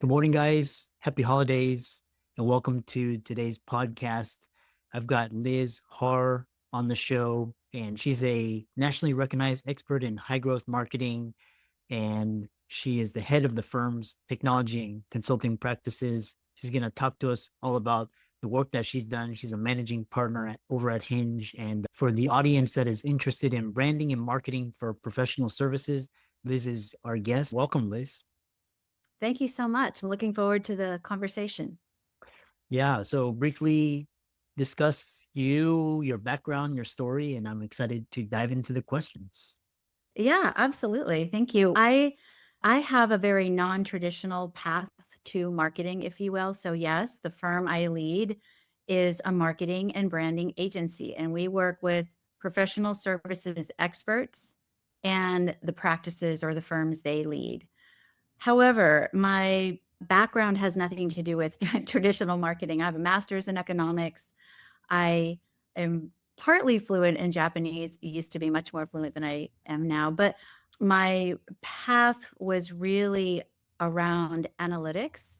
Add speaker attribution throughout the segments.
Speaker 1: Good morning, guys. Happy holidays, and welcome to today's podcast. I've got Liz Harr on the show, and she's a nationally recognized expert in high growth marketing, and she is the head of the firm's technology and consulting practices. She's going to talk to us all about the work that she's done. She's a managing partner over at Hinge. And for the audience that is interested in branding and marketing for professional services, Liz is our guest. Welcome, Liz.
Speaker 2: Thank you so much. I'm looking forward to the conversation.
Speaker 1: Yeah, so briefly discuss you, your background, your story, and I'm excited to dive into the questions.
Speaker 2: Yeah, absolutely. Thank you. I have a very non-traditional path to marketing, if you will. So yes, the firm I lead is a marketing and branding agency, and we work with professional services experts and the practices or the firms they lead. However, my background has nothing to do with traditional marketing. I have a master's in economics. I am partly fluent in Japanese. Used to be much more fluent than I am now, but my path was really around analytics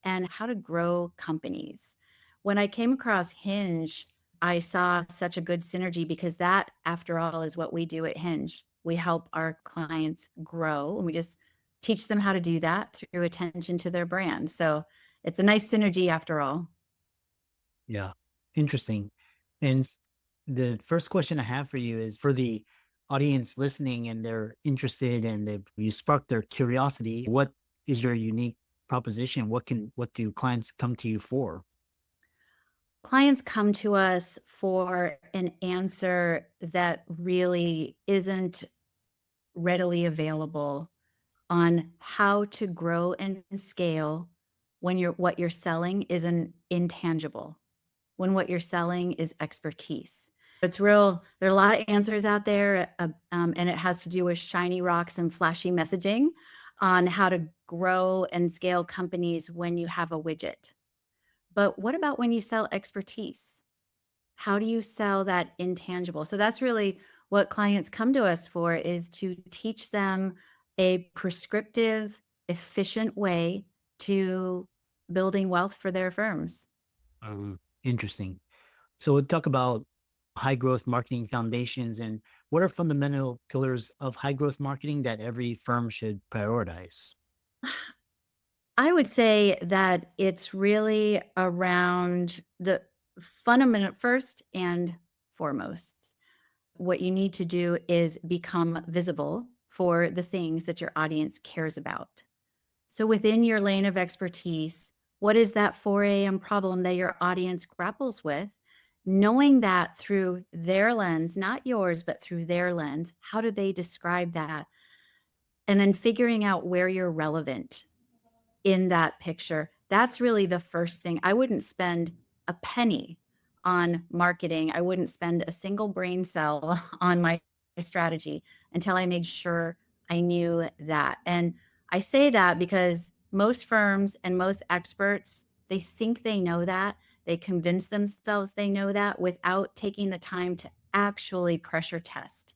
Speaker 2: and how to grow companies. When I came across Hinge, I saw such a good synergy because that, after all, is what we do at Hinge. We help our clients grow and we just teach them how to do that through attention to their brand. So it's a nice synergy after all.
Speaker 1: Yeah, interesting. And the first question I have for you is for the audience listening and they're interested and you sparked their curiosity. What is your unique proposition? What do clients come to you for?
Speaker 2: Clients come to us for an answer that really isn't readily available on how to grow and scale when what you're selling is an intangible, when what you're selling is expertise. It's real. There are a lot of answers out there, and it has to do with shiny rocks and flashy messaging on how to grow and scale companies when you have a widget. But what about when you sell expertise? How do you sell that intangible? So that's really what clients come to us for, is to teach them a prescriptive, efficient way to building wealth for their firms.
Speaker 1: Interesting. So we'll talk about high growth marketing foundations and what are fundamental pillars of high growth marketing that every firm should prioritize.
Speaker 2: I would say that it's really around the fundamental first and foremost. What you need to do is become visible for the things that your audience cares about. So within your lane of expertise, what is that 4 a.m. problem that your audience grapples with? Knowing that through their lens, not yours, but through their lens, how do they describe that? And then figuring out where you're relevant in that picture. That's really the first thing. I wouldn't spend a penny on marketing. I wouldn't spend a single brain cell on my strategy until I made sure I knew that. And I say that because most firms and most experts, they think they know that. They convince themselves they know that without taking the time to actually pressure test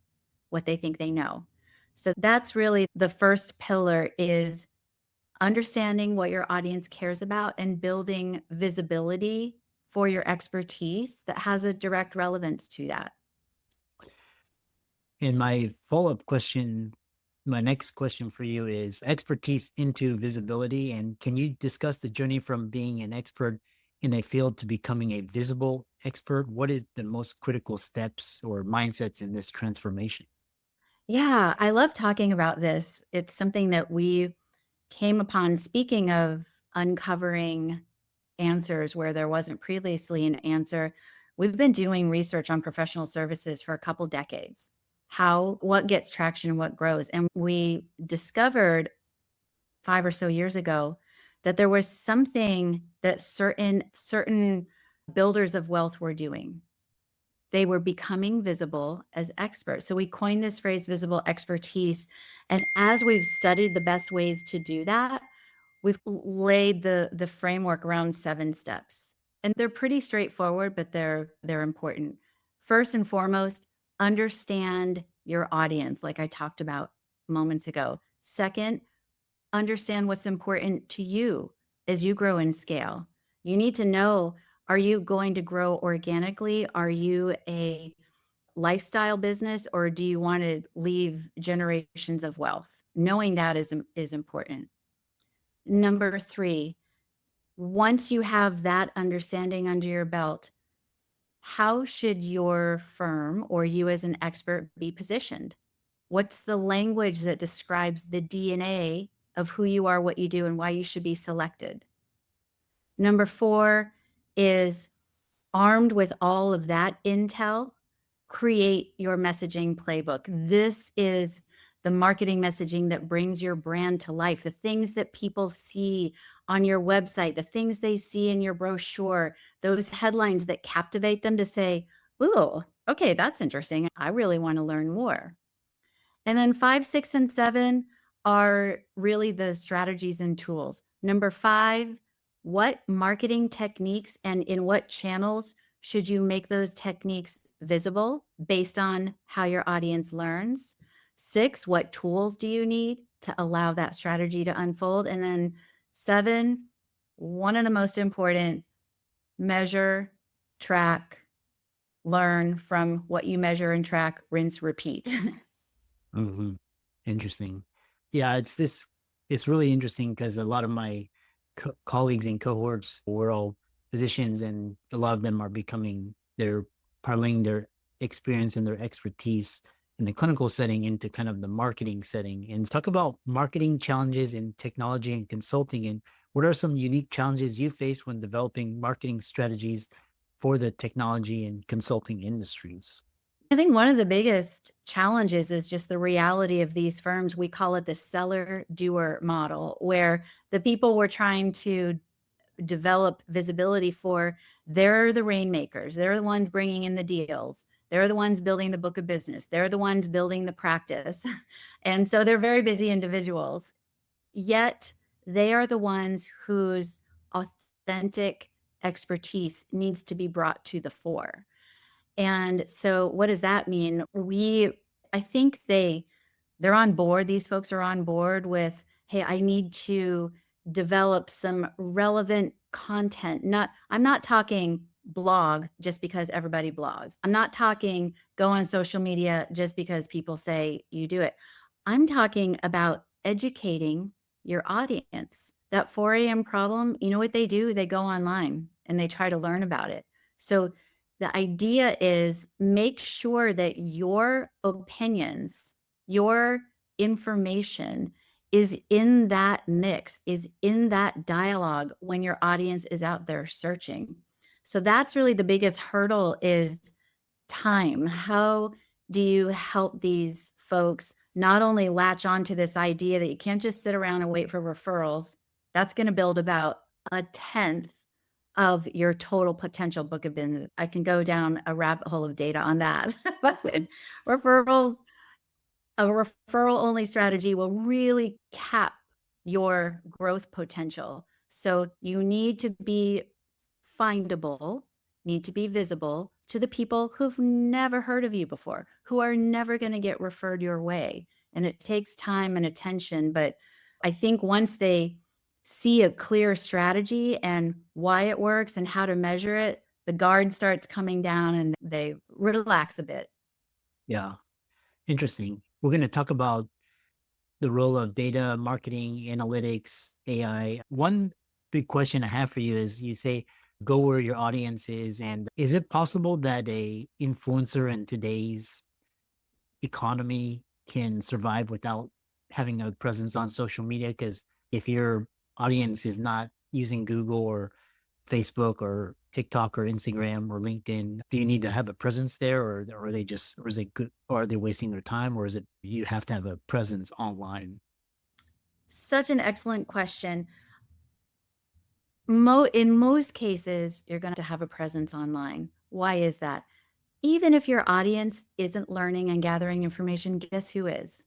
Speaker 2: what they think they know. So that's really the first pillar, is understanding what your audience cares about and building visibility for your expertise that has a direct relevance to that.
Speaker 1: And my follow-up question, my next question for you is expertise into visibility. And can you discuss the journey from being an expert in a field to becoming a visible expert? What is the most critical steps or mindsets in this transformation?
Speaker 2: Yeah, I love talking about this. It's something that we came upon, speaking of uncovering answers where there wasn't previously an answer. We've been doing research on professional services for a couple decades. What gets traction, what grows. And we discovered 5 or so years ago that there was something that certain builders of wealth were doing. They were becoming visible as experts. So we coined this phrase, visible expertise. And as we've studied the best ways to do that, we've laid the framework around 7 steps. And they're pretty straightforward, but they're important. First and foremost, understand your audience, like I talked about moments ago. Second, understand what's important to you as you grow and scale. You need to know, are you going to grow organically? Are you a lifestyle business, or do you want to leave generations of wealth? Knowing that is important. Number 3, once you have that understanding under your belt, how should your firm or you as an expert be positioned? What's the language that describes the DNA of who you are, what you do, and why you should be selected? Number 4 is, armed with all of that intel, create your messaging playbook. This is the marketing messaging that brings your brand to life, the things that people see on your website, the things they see in your brochure, those headlines that captivate them to say, "Ooh, okay, that's interesting. I really want to learn more." And then 5, 6, and 7 are really the strategies and tools. Number 5, what marketing techniques and in what channels should you make those techniques visible based on how your audience learns? 6, what tools do you need to allow that strategy to unfold? And then 7, one of the most important, measure, track, learn from what you measure and track, rinse, repeat.
Speaker 1: Hmm. Interesting. Yeah, it's really interesting because a lot of my colleagues and cohorts were all physicians, and a lot of them are they're parlaying their experience and their expertise in the clinical setting into kind of the marketing setting. And talk about marketing challenges in technology and consulting. And what are some unique challenges you face when developing marketing strategies for the technology and consulting industries?
Speaker 2: I think one of the biggest challenges is just the reality of these firms. We call it the seller doer model, where the people we're trying to develop visibility for, they're the rainmakers. They're the ones bringing in the deals. They're the ones building the book of business. They're the ones building the practice. And so they're very busy individuals. Yet they are the ones whose authentic expertise needs to be brought to the fore. And so what does that mean? I think they're on board. These folks are on board with, hey, I need to develop some relevant content. I'm not talking blog just because everybody blogs. I'm not talking go on social media just because people say you do it. I'm talking about educating your audience. That 4 a.m. problem, you know what they do? They go online and they try to learn about it. So the idea is, make sure that your opinions, your information is in that mix, is in that dialogue when your audience is out there searching. So that's really the biggest hurdle, is time. How do you help these folks not only latch on to this idea that you can't just sit around and wait for referrals? That's going to build about a tenth of your total potential book of business. I can go down a rabbit hole of data on that. But referrals, a referral only strategy will really cap your growth potential. So you need to be findable, need to be visible to the people who've never heard of you before, who are never going to get referred your way. And it takes time and attention. But I think once they see a clear strategy and why it works and how to measure it, the guard starts coming down and they relax a bit.
Speaker 1: Yeah, interesting. We're going to talk about the role of data, marketing, analytics, AI. One big question I have for you is, you say go where your audience is. And is it possible that a influencer in today's economy can survive without having a presence on social media? Because if your audience is not using Google or Facebook or TikTok or Instagram or LinkedIn, do you need to have a presence there, or are they just, or is it good, or are they wasting their time, or is it you have to have a presence online?
Speaker 2: Such an excellent question. In most cases, you're going to have a presence online. Why is that? Even if your audience isn't learning and gathering information, guess who is?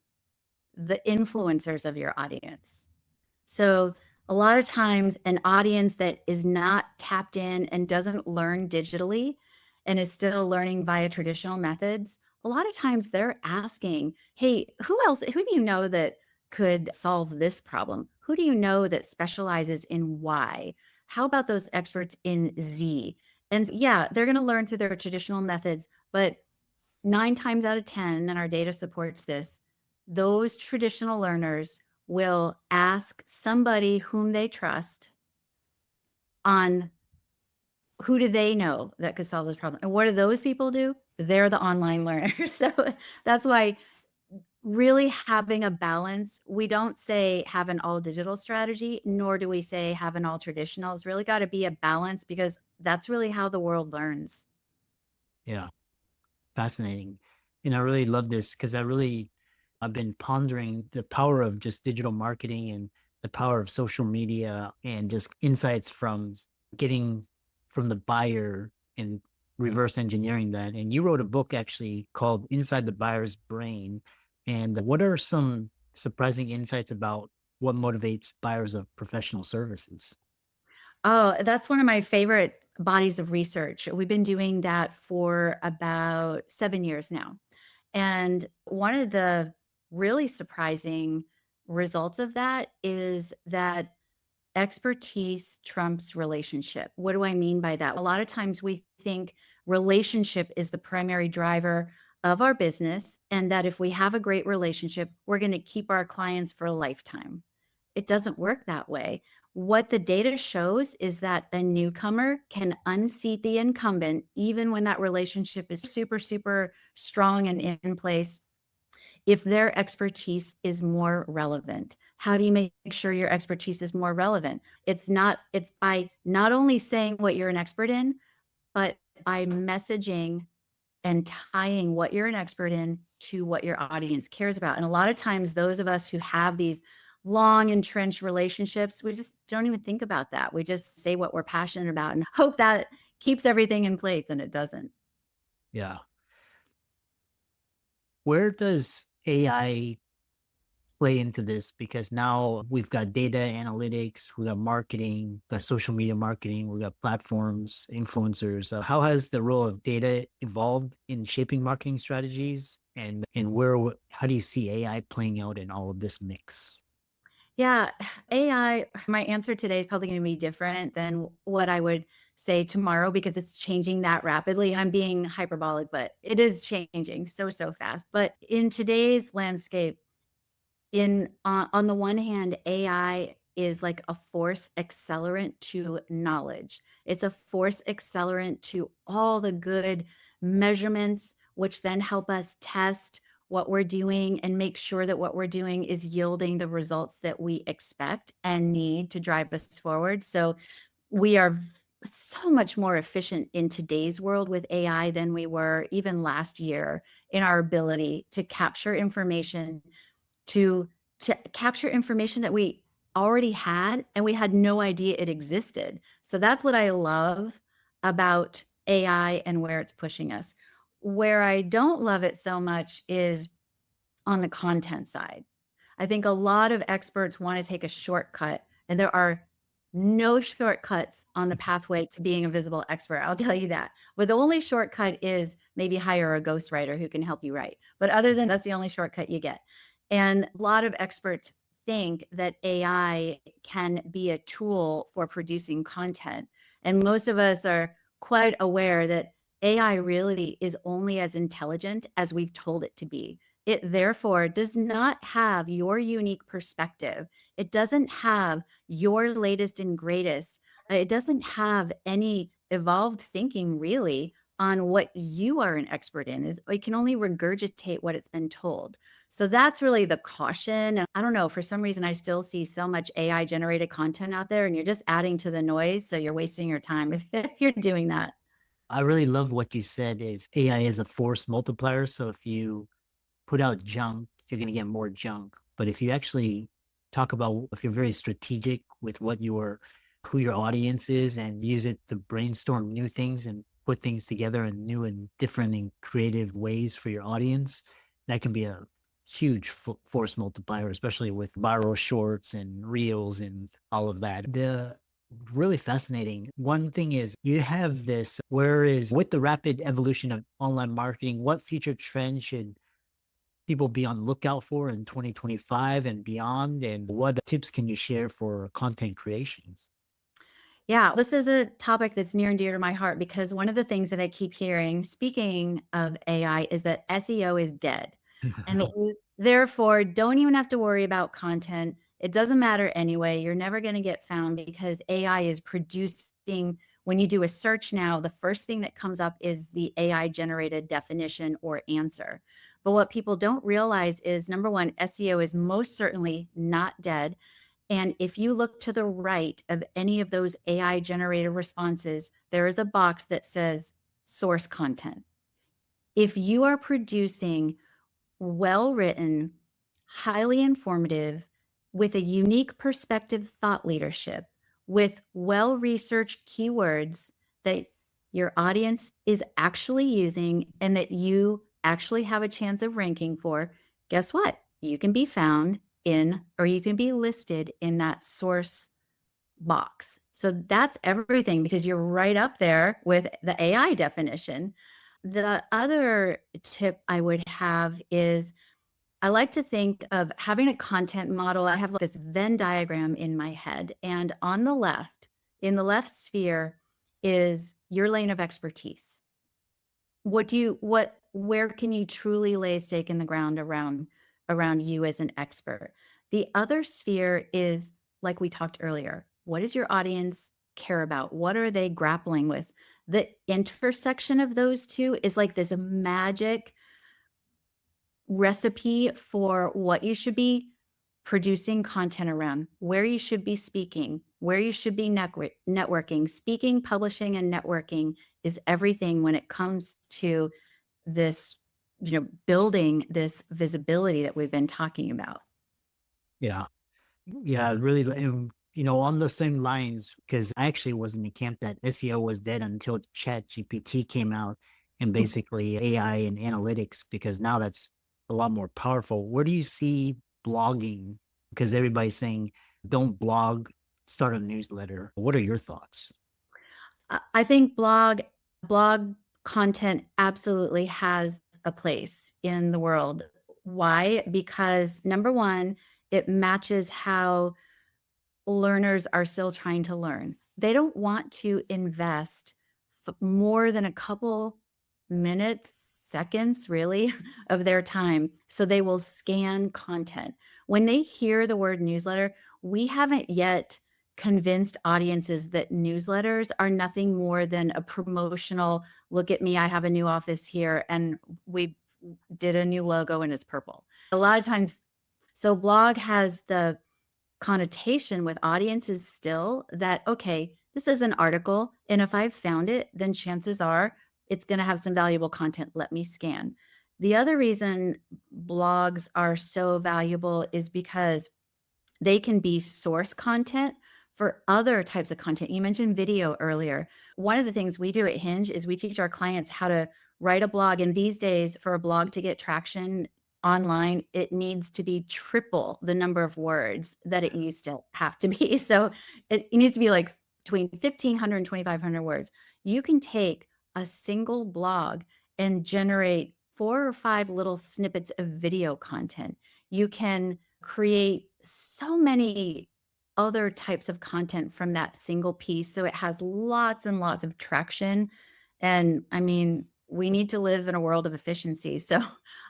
Speaker 2: The influencers of your audience. So a lot of times, an audience that is not tapped in and doesn't learn digitally and is still learning via traditional methods, a lot of times they're asking, hey, who do you know that could solve this problem? Who do you know that specializes in Y? How about those experts in Z? And yeah, they're going to learn through their traditional methods, but 9 times out of 10, and our data supports this, those traditional learners will ask somebody whom they trust on who do they know that could solve this problem. And what do those people do? They're the online learners. So that's why really having a balance, we don't say have an all digital strategy, nor do we say have an all traditional. It's really got to be a balance because that's really how the world learns.
Speaker 1: Yeah. Fascinating. And I really love this because I've been pondering the power of just digital marketing and the power of social media and just insights from getting from the buyer and reverse engineering that. And you wrote a book actually called Inside the Buyer's Brain. And what are some surprising insights about what motivates buyers of professional services?
Speaker 2: Oh, that's one of my favorite bodies of research. We've been doing that for about 7 years now. And one of the really surprising results of that is that expertise trumps relationship. What do I mean by that? A lot of times we think relationship is the primary driver of our business, and that if we have a great relationship, we're going to keep our clients for a lifetime. It doesn't work that way. What the data shows is that a newcomer can unseat the incumbent even when that relationship is super, super strong and in place if their expertise is more relevant. How do you make sure your expertise is more relevant? It's by not only saying what you're an expert in, but by messaging and tying what you're an expert in to what your audience cares about. And a lot of times, those of us who have these long entrenched relationships, we just don't even think about that. We just say what we're passionate about and hope that keeps everything in place, and it doesn't.
Speaker 1: Yeah. Where does AI play into this? Because now we've got data analytics, we got marketing, got social media marketing, we got platforms, influencers. How has the role of data evolved in shaping marketing strategies, and how do you see AI playing out in all of this mix?
Speaker 2: Yeah, AI, my answer today is probably going to be different than what I would say tomorrow because it's changing that rapidly. I'm being hyperbolic, but it is changing so, so fast. But in today's landscape, on the one hand, AI is like a force accelerant to knowledge. It's a force accelerant to all the good measurements, which then help us test what we're doing and make sure that what we're doing is yielding the results that we expect and need to drive us forward. So we are so much more efficient in today's world with AI than we were even last year in our ability to capture information to capture information that we already had and we had no idea it existed. So that's what I love about AI and where it's pushing us. Where I don't love it so much is on the content side. I think a lot of experts want to take a shortcut, and there are no shortcuts on the pathway to being a visible expert. I'll tell you that. But the only shortcut is maybe hire a ghostwriter who can help you write. But other than that's the only shortcut you get. And a lot of experts think that AI can be a tool for producing content. And most of us are quite aware that AI really is only as intelligent as we've told it to be. It therefore does not have your unique perspective. It doesn't have your latest and greatest. It doesn't have any evolved thinking really on what you are an expert in. It can only regurgitate what it's been told. So that's really the caution. I don't know, for some reason, I still see so much AI generated content out there, and you're just adding to the noise. So you're wasting your time if you're doing that.
Speaker 1: I really love what you said is AI is a force multiplier. So if you put out junk, you're going to get more junk. But if you actually talk about, if you're very strategic with who your audience is and use it to brainstorm new things and put things together in new and different and creative ways for your audience, that can be a huge force multiplier, especially with viral shorts and reels and all of that. The really fascinating. One thing is you have this, whereas with the rapid evolution of online marketing, what future trends should people be on the lookout for in 2025 and beyond? And what tips can you share for content creations?
Speaker 2: Yeah, this is a topic that's near and dear to my heart because one of the things that I keep hearing, speaking of AI, is that SEO is dead and that you therefore don't even have to worry about content. It doesn't matter anyway. You're never going to get found because AI is producing. When you do a search now, the first thing that comes up is the AI generated definition or answer. But what people don't realize is number one, SEO is most certainly not dead. And if you look to the right of any of those AI generated responses, there is a box that says source content. If you are producing well written, highly informative, with a unique perspective thought leadership, with well researched keywords that your audience is actually using and that you actually have a chance of ranking for, guess what? You can be found in, or you can be listed in that source box. So that's everything because you're right up there with the AI definition. The other tip I would have is I like to think of having a content model. I have this Venn diagram in my head, and on the left, in the left sphere, is your lane of expertise. Where can you truly lay a stake in the ground around you as an expert? The other sphere is like we talked earlier. What does your audience care about? What are they grappling with? The intersection of those two is like this magic recipe for what you should be producing content around, where you should be speaking, where you should be networking. Speaking, publishing, and networking is everything when it comes to this, building this visibility that we've been talking about.
Speaker 1: Yeah. Yeah, really, on the same lines, because I actually was in the camp that SEO was dead until ChatGPT came out and basically AI and analytics, because now that's a lot more powerful. Where do you see blogging? Because everybody's saying, don't blog, start a newsletter. What are your thoughts?
Speaker 2: I think blog content absolutely has a place in the world. Why? Because number one, it matches how learners are still trying to learn. They don't want to invest more than a couple minutes, seconds, really, of their time. So they will scan content. When they hear the word newsletter, we haven't yet convinced audiences that newsletters are nothing more than a promotional look at me, I have a new office here, and we did a new logo and it's purple. A lot of times, so blog has the connotation with audiences still that, okay, this is an article. And if I've found it, then chances are it's going to have some valuable content. Let me scan. The other reason blogs are so valuable is because they can be source content for other types of content. You mentioned video earlier. One of the things we do at Hinge is we teach our clients how to write a blog. And these days, for a blog to get traction online, it needs to be triple the number of words that it used to have to be. So it needs to be like between 1,500 and 2,500 words. You can take a single blog and generate 4 or 5 little snippets of video content. You can create so many other types of content from that single piece. So it has lots and lots of traction. And I mean, we need to live in a world of efficiency. So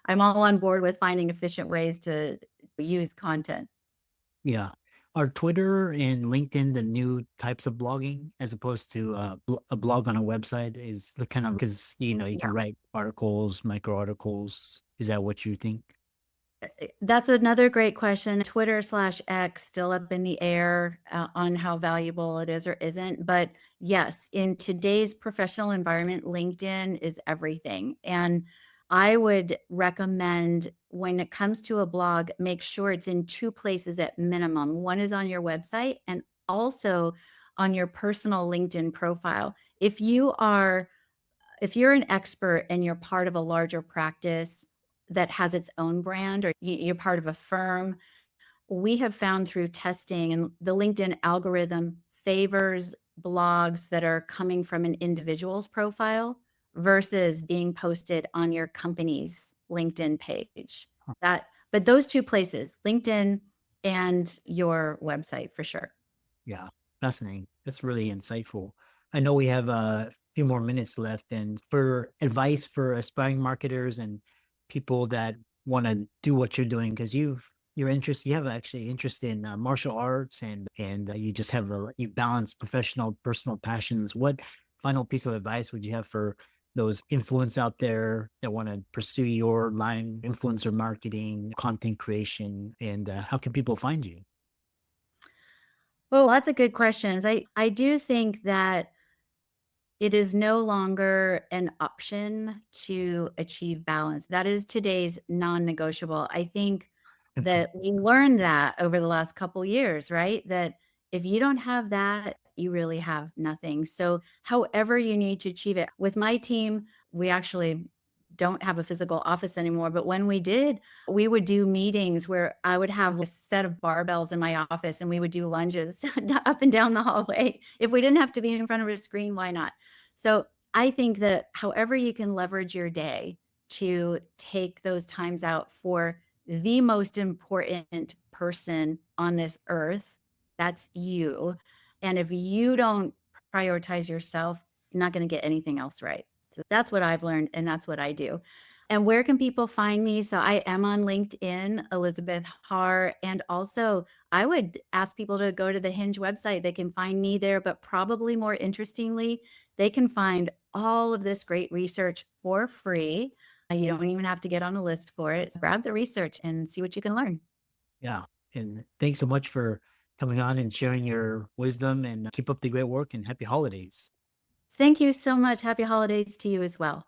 Speaker 2: I'm all on board with finding efficient ways to use content.
Speaker 1: Yeah. Are Twitter and LinkedIn the new types of blogging as opposed to a blog on a website? Is the kind of, because, you can write articles, micro articles. Is that what you think?
Speaker 2: That's another great question. Twitter/X still up in the air on how valuable it is or isn't. But yes, in today's professional environment, LinkedIn is everything. And I would recommend when it comes to a blog, make sure it's in 2 places at minimum. One is on your website and also on your personal LinkedIn profile. If you're an expert and you're part of a larger practice that has its own brand, or you're part of a firm, we have found through testing and the LinkedIn algorithm favors blogs that are coming from an individual's profile versus being posted on your company's LinkedIn page. That but those 2 places, LinkedIn and your website for sure.
Speaker 1: Yeah, fascinating. That's really insightful. I know we have a few more minutes left, and for advice for aspiring marketers and people that want to do what you're doing, because you have actually interest in martial arts, and you just have you balance professional, personal passions. What final piece of advice would you have for those influence out there that want to pursue your line, influencer marketing, content creation, and how can people find you?
Speaker 2: Well, lots of good questions. I do think that it is no longer an option to achieve balance. That is today's non-negotiable. I think that we learned that over the last couple years, right? That if you don't have that, you really have nothing. So, however you need to achieve it. With my team, we actually don't have a physical office anymore, but when we did, we would do meetings where I would have a set of barbells in my office and we would do lunges up and down the hallway. If we didn't have to be in front of a screen, why not? So I think that however you can leverage your day to take those times out for the most important person on this earth, that's you. And if you don't prioritize yourself, you're not going to get anything else right. So that's what I've learned, and that's what I do. And where can people find me? So I am on LinkedIn, Elizabeth Harr. And also, I would ask people to go to the Hinge website. They can find me there, but probably more interestingly, they can find all of this great research for free. You don't even have to get on a list for it. So grab the research and see what you can learn.
Speaker 1: Yeah. And thanks so much for coming on and sharing your wisdom, and keep up the great work, and happy holidays.
Speaker 2: Thank you so much. Happy holidays to you as well.